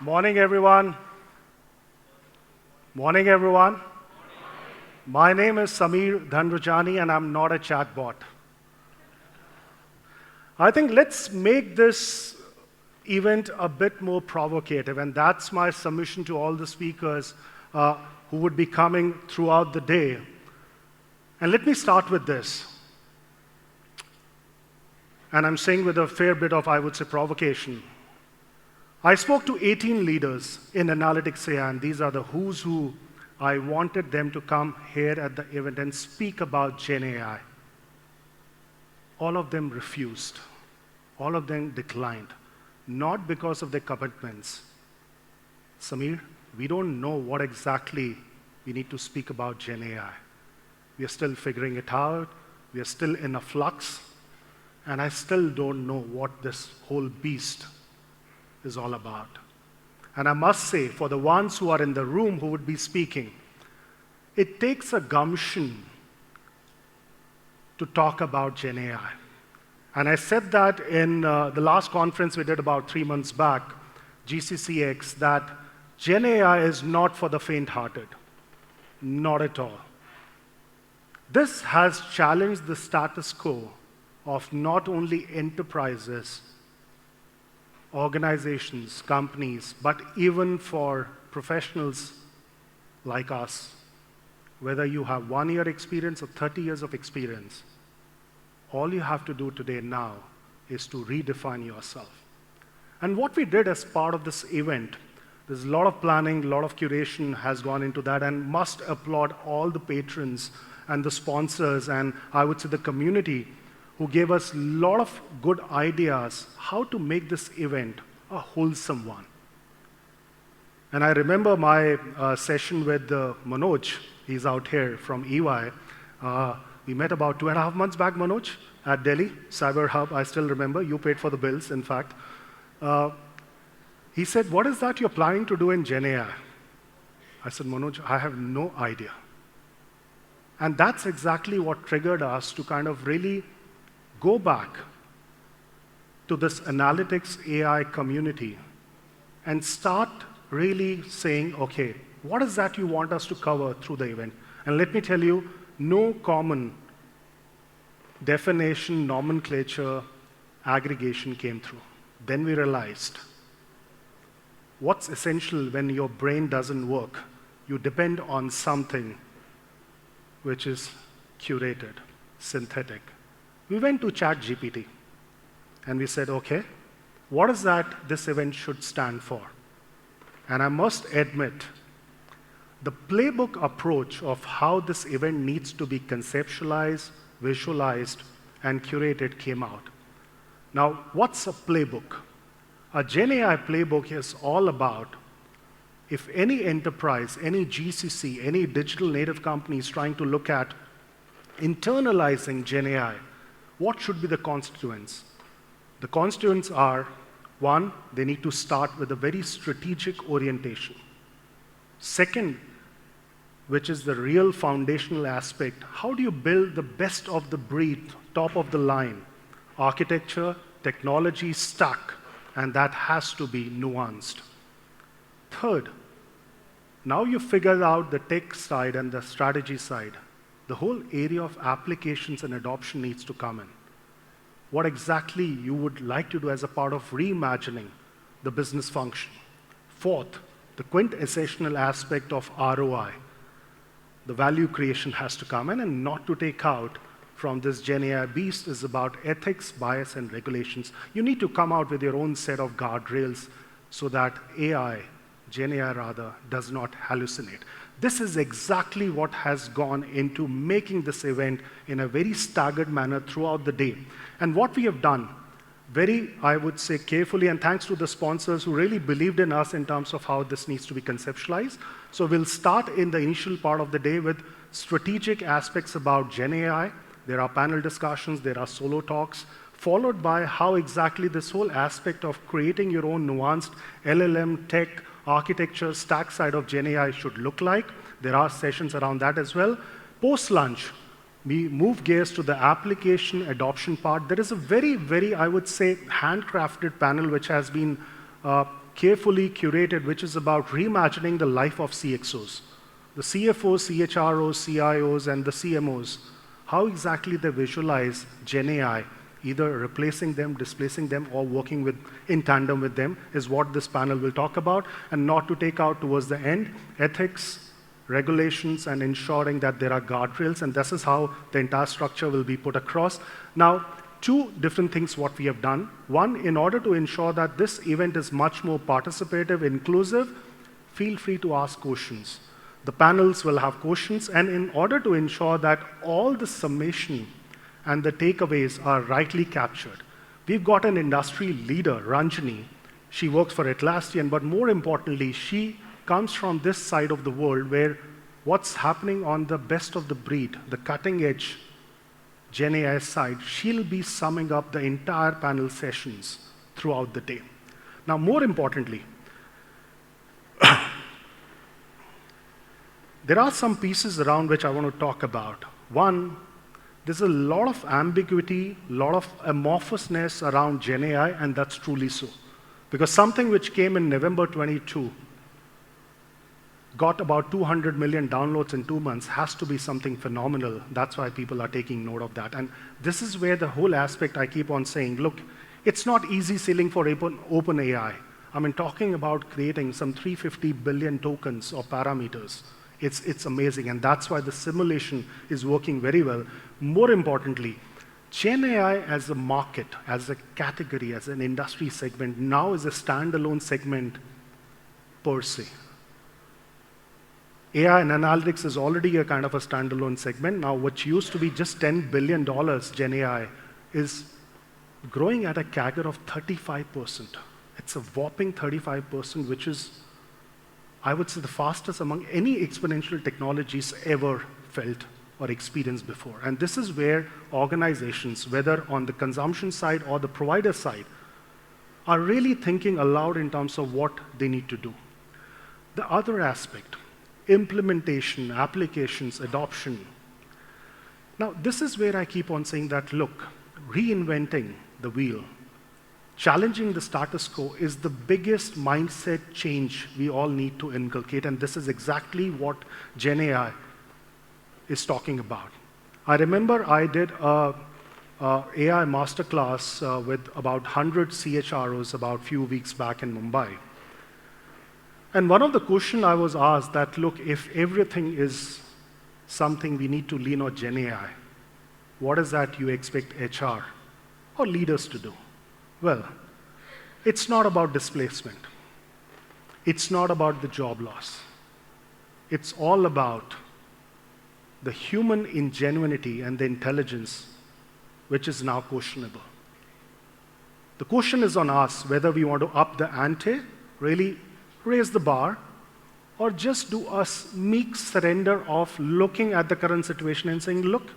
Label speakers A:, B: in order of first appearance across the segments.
A: Morning, everyone. Morning, everyone. My name is Dhanrajani, and I'm not a chatbot. I think let's make this event a bit more provocative, and that's my submission to all the speakers who would be coming throughout the day. And let me start with this. And I'm saying with a fair bit of, I would say, provocation. I spoke to 18 leaders in Analytics AI, and these are the who's who. I wanted them to come here at the event and speak about Gen AI. All of them refused. All of them declined, not because of their commitments. Samir, we don't know what exactly we need to speak about Gen AI. We are still figuring it out. We are still in a flux. And I still don't know what this whole beast is all about. And I must say, for the ones who are in the room who would be speaking, it takes a gumption to talk about Gen AI. And I said that in the last conference we did about 3 months back, GCCX, that Gen AI is not for the faint-hearted. Not at all. This has challenged the status quo of not only enterprises, organizations, companies, but even for professionals like us, whether you have 1 year experience or 30 years of experience, all you have to do today now is to redefine yourself. And what we did as part of this event, there's a lot of planning, a lot of curation has gone into that, and must applaud all the patrons and the sponsors, and I would say the community, who gave us a lot of good ideas how to make this event a wholesome one. And I remember my session with Manoj, he's out here from EY. We met about 2.5 months back, Manoj, at Delhi, Cyber Hub, I still remember. You paid for the bills, in fact. He said, what is that you're planning to do in Gen AI? I said, Manoj, I have no idea. And that's exactly what triggered us to kind of really go back to this analytics AI community and start really saying, okay, what is that you want us to cover through the event? And let me tell you, no common definition, nomenclature, aggregation came through. Then we realized what's essential when your brain doesn't work. You depend on something which is curated, synthetic. We went to ChatGPT and we said, okay, what is that this event should stand for? And I must admit, the playbook approach of how this event needs to be conceptualized, visualized, and curated came out. Now, what's a playbook? A Gen AI playbook is all about if any enterprise, any GCC, any digital native company is trying to look at internalizing Gen AI, what should be the constituents? The constituents are, one, they need to start with a very strategic orientation. Second, which is the real foundational aspect, how do you build the best of the breed, top of the line, architecture, technology, stack, and that has to be nuanced. Third, now you've figured out the tech side and the strategy side. The whole area of applications and adoption needs to come in. What exactly you would like to do as a part of reimagining the business function. Fourth, the quintessential aspect of ROI. The value creation has to come in, and not to take out from this Gen AI beast is about ethics, bias, and regulations. You need to come out with your own set of guardrails so that Gen AI rather, does not hallucinate. This is exactly what has gone into making this event in a very staggered manner throughout the day. And what we have done, very, I would say, carefully, and thanks to the sponsors who really believed in us in terms of how this needs to be conceptualized. So we'll start in the initial part of the day with strategic aspects about Gen AI. There are panel discussions, there are solo talks, followed by how exactly this whole aspect of creating your own nuanced LLM tech architecture stack side of Gen AI should look like. There are sessions around that as well. Post-lunch, we move gears to the application adoption part. There is a very, very, I would say, handcrafted panel which has been carefully curated, which is about reimagining the life of CXOs. The CFOs, CHROs, CIOs, and the CMOs, how exactly they visualize Gen AI, either replacing them, displacing them, or working in tandem with them, is what this panel will talk about. And not to take out towards the end, ethics, regulations, and ensuring that there are guardrails, and this is how the entire structure will be put across. Now, two different things what we have done. One, in order to ensure that this event is much more participative, inclusive, feel free to ask questions. The panels will have questions, and in order to ensure that all the summation and the takeaways are rightly captured, we've got an industry leader, Dhanrajani. She works for Atlassian, but more importantly, she comes from this side of the world where what's happening on the best of the breed, the cutting edge Gen AI side, she'll be summing up the entire panel sessions throughout the day. Now, more importantly, there are some pieces around which I want to talk about. One, there's a lot of ambiguity, a lot of amorphousness around Gen AI, and that's truly so. Because something which came in November 22 got about 200 million downloads in 2 months has to be something phenomenal. That's why people are taking note of that. And this is where the whole aspect I keep on saying, look, it's not easy sailing for open AI. I mean, talking about creating some 350 billion tokens or parameters. It's amazing, and that's why the simulation is working very well. More importantly, Gen AI as a market, as a category, as an industry segment, now is a standalone segment per se. AI and analytics is already a kind of a standalone segment. Now, what used to be just $10 billion Gen AI is growing at a CAGR of 35%. It's a whopping 35%, which is, I would say, the fastest among any exponential technologies ever felt or experienced before. And this is where organizations, whether on the consumption side or the provider side, are really thinking aloud in terms of what they need to do. The other aspect, implementation, applications, adoption. Now, this is where I keep on saying that, look, reinventing the wheel, challenging the status quo is the biggest mindset change we all need to inculcate, and this is exactly what Gen AI is talking about. I remember I did a AI masterclass with about 100 CHROs about a few weeks back in Mumbai. And one of the questions I was asked that, look, if everything is something we need to lean on Gen AI, what is that you expect HR or leaders to do? Well, it's not about displacement. It's not about the job loss. It's all about the human ingenuity and the intelligence, which is now questionable. The question is on us whether we want to up the ante, really raise the bar, or just do a meek surrender of looking at the current situation and saying, look,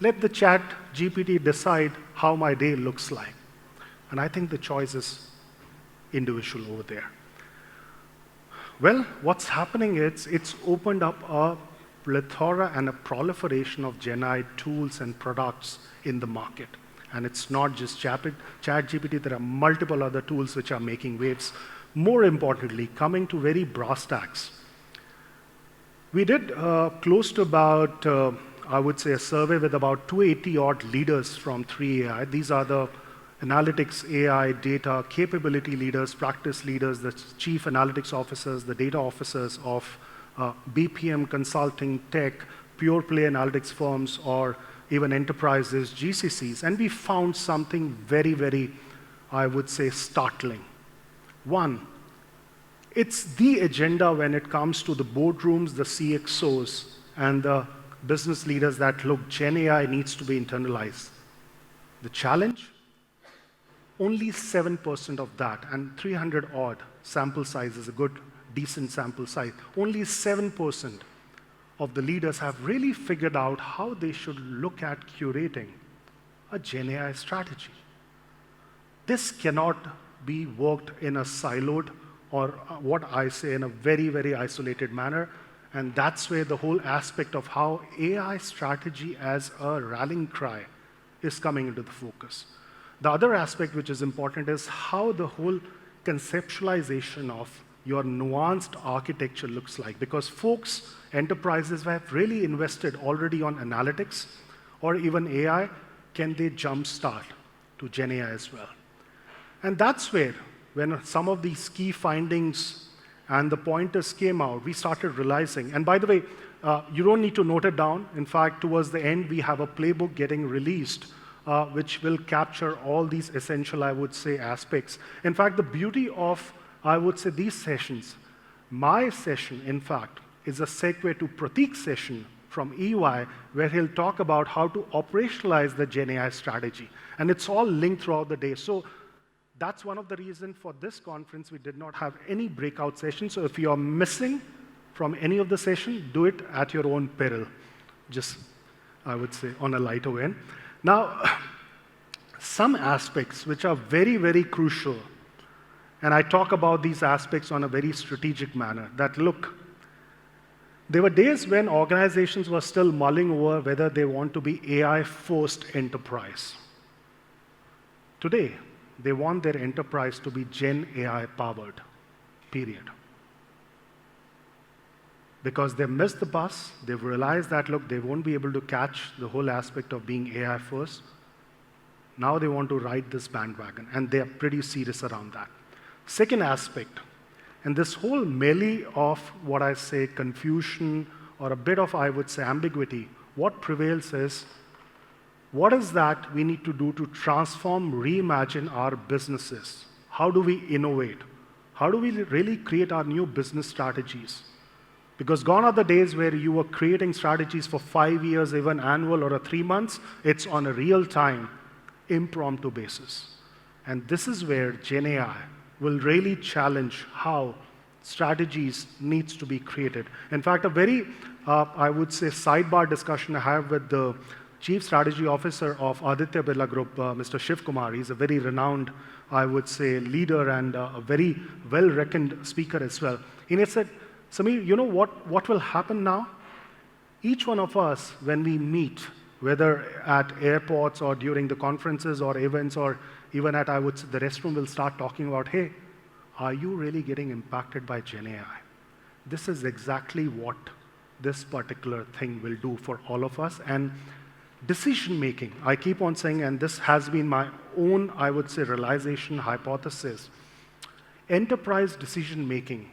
A: let the chat GPT decide how my day looks like. And I think the choice is individual over there. Well, what's happening is it's opened up a plethora and a proliferation of Gen AI tools and products in the market. And it's not just ChatGPT, there are multiple other tools which are making waves. More importantly, coming to very brass tacks, we did close to about, I would say, a survey with about 280 odd leaders from 3AI. These are the analytics, AI, data, capability leaders, practice leaders, the chief analytics officers, the data officers of BPM consulting, tech, pure play analytics firms, or even enterprises, GCCs. And we found something very, very, I would say, startling. One, it's the agenda when it comes to the boardrooms, the CXOs, and the business leaders that, look, Gen AI needs to be internalized. The challenge? Only 7% of that, and 300 odd sample size is a good, decent sample size. Only 7% of the leaders have really figured out how they should look at curating a Gen AI strategy. This cannot be worked in a siloed or what I say in a very, very isolated manner. And that's where the whole aspect of how AI strategy as a rallying cry is coming into the focus. The other aspect which is important is how the whole conceptualization of your nuanced architecture looks like. Because folks, enterprises have really invested already on analytics or even AI, can they jumpstart to Gen AI as well? And that's where, when some of these key findings and the pointers came out, we started realizing, and by the way, you don't need to note it down. In fact, towards the end, we have a playbook getting released, which will capture all these essential, I would say, aspects. In fact, the beauty of, I would say, these sessions, my session, in fact, is a segue to Prateek's session from EY, where he'll talk about how to operationalize the Gen AI strategy. And it's all linked throughout the day. So that's one of the reasons for this conference we did not have any breakout sessions. So if you're missing from any of the session, do it at your own peril. Just, I would say, on a lighter vein. Now, some aspects which are very, very crucial, and I talk about these aspects on a very strategic manner, that look, there were days when organizations were still mulling over whether they want to be AI-first enterprise. Today, they want their enterprise to be Gen AI-powered, period. Because they've missed the bus, they've realized that, look, they won't be able to catch the whole aspect of being AI-first. Now they want to ride this bandwagon, and they're pretty serious around that. Second aspect, and this whole melee of what I say confusion or a bit of, I would say, ambiguity, what prevails is, what is that we need to do to transform, reimagine our businesses? How do we innovate? How do we really create our new business strategies? Because gone are the days where you were creating strategies for 5 years, even annual or 3 months. It's on a real-time, impromptu basis. And this is where Gen AI will really challenge how strategies needs to be created. In fact, a very, I would say, sidebar discussion I have with the Chief Strategy Officer of Aditya Birla Group, Mr. Shiv Kumar. He's a very renowned, I would say, leader and a very well-reckoned speaker as well. And he said, Samir, you know what will happen now? Each one of us, when we meet, whether at airports or during the conferences or events or even at, I would say, the restroom, will start talking about, hey, are you really getting impacted by Gen AI? This is exactly what this particular thing will do for all of us. And decision making, I keep on saying, and this has been my own, I would say, realization, hypothesis, enterprise decision making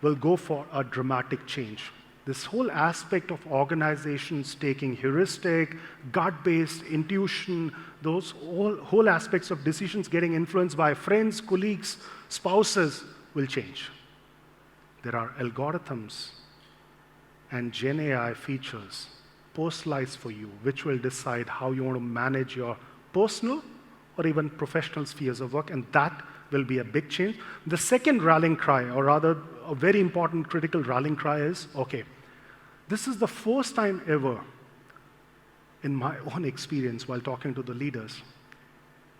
A: will go for a dramatic change. This whole aspect of organizations taking heuristic, gut-based, intuition, those whole aspects of decisions getting influenced by friends, colleagues, spouses will change. There are algorithms and Gen AI features personalized for you, which will decide how you want to manage your personal or even professional spheres of work, and that will be a big change. The second rallying cry, or rather a very important critical rallying cry is, okay, this is the first time ever in my own experience while talking to the leaders,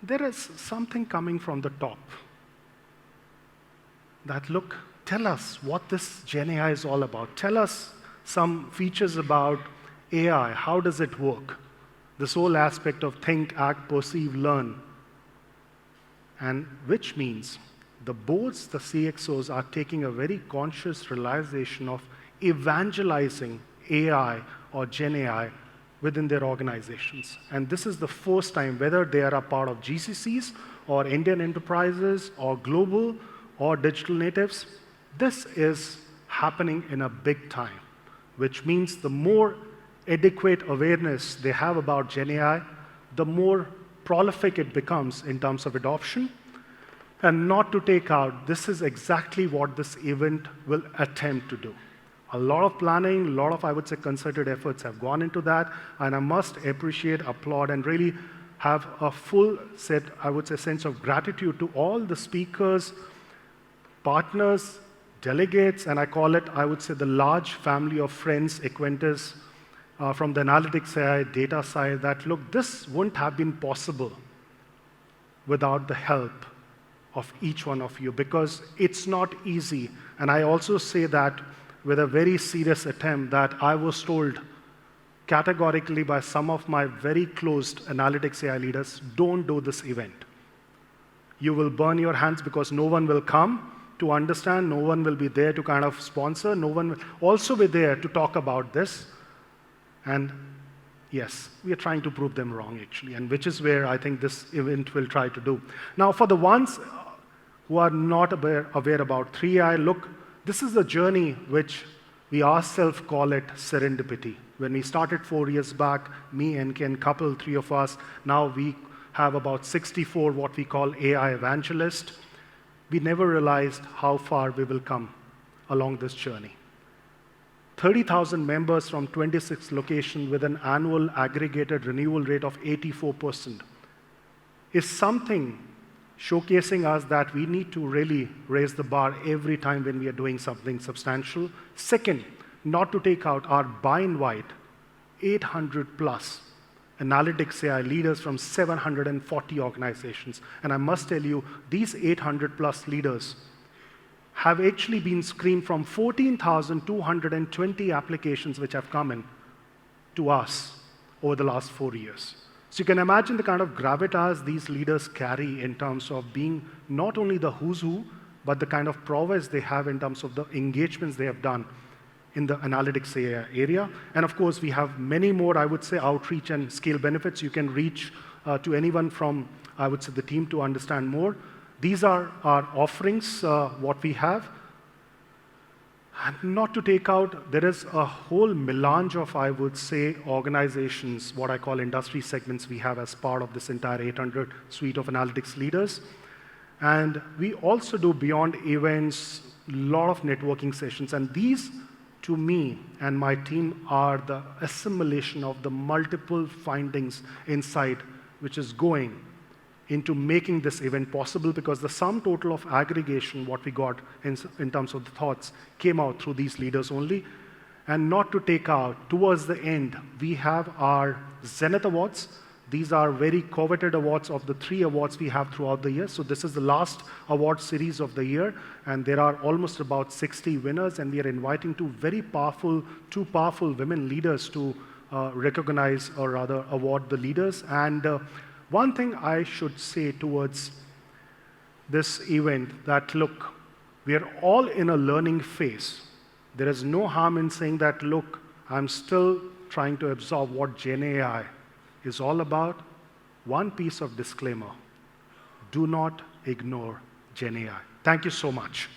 A: there is something coming from the top that, look, tell us what this Gen AI is all about. Tell us some features about AI. How does it work? This whole aspect of think, act, perceive, learn. And which means the boards, the CXOs are taking a very conscious realization of evangelizing AI or Gen AI within their organizations. And this is the first time, whether they are a part of GCCs or Indian enterprises or global or digital natives, this is happening in a big time, which means the more adequate awareness they have about Gen AI, the more prolific it becomes in terms of adoption. And not to take out, this is exactly what this event will attempt to do. A lot of planning, a lot of, I would say, concerted efforts have gone into that, and I must appreciate, applaud, and really have a full set, I would say, sense of gratitude to all the speakers, partners, delegates, and I call it, I would say, the large family of friends, acquaintances from the analytics side, data side, that, look, this wouldn't have been possible without the help of each one of you, because it's not easy. And I also say that with a very serious attempt that I was told categorically by some of my very close analytics AI leaders, don't do this event. You will burn your hands because no one will come to understand, no one will be there to kind of sponsor, no one will also be there to talk about this. And yes, we are trying to prove them wrong actually, and which is where I think this event will try to do. Now, for the ones who are not aware about 3i, look, this is a journey which we ourselves call it serendipity. When we started 4 years back, me and Ken, couple, three of us, now we have about 64 what we call AI evangelists. We never realized how far we will come along this journey. 30,000 members from 26 locations with an annual aggregated renewal rate of 84% is something showcasing us that we need to really raise the bar every time when we are doing something substantial. Second, not to take out our buy and white 800 plus analytics AI leaders from 740 organizations. And I must tell you, these 800 plus leaders have actually been screened from 14,220 applications which have come in to us over the last 4 years. So you can imagine the kind of gravitas these leaders carry in terms of being not only the who's who, but the kind of prowess they have in terms of the engagements they have done in the analytics area. And of course, we have many more, I would say, outreach and scale benefits. You can reach to anyone from, I would say, the team to understand more. These are our offerings, what we have. And not to take out, there is a whole melange of, I would say, organizations, what I call industry segments we have as part of this entire 800 suite of analytics leaders. And we also do beyond events, a lot of networking sessions. And these, to me and my team, are the assimilation of the multiple findings inside, which is going into making this event possible, because the sum total of aggregation, what we got in terms of the thoughts, came out through these leaders only. And not to take out, towards the end, we have our Zenith Awards. These are very coveted awards of the 3 awards we have throughout the year. So this is the last award series of the year, and there are almost about 60 winners, and we are inviting two powerful women leaders to recognize, or rather award the leaders. And one thing I should say towards this event, that look, we are all in a learning phase. There is no harm in saying that, look, I'm still trying to absorb what Gen AI is all about. One piece of disclaimer: do not ignore Gen AI. Thank you so much.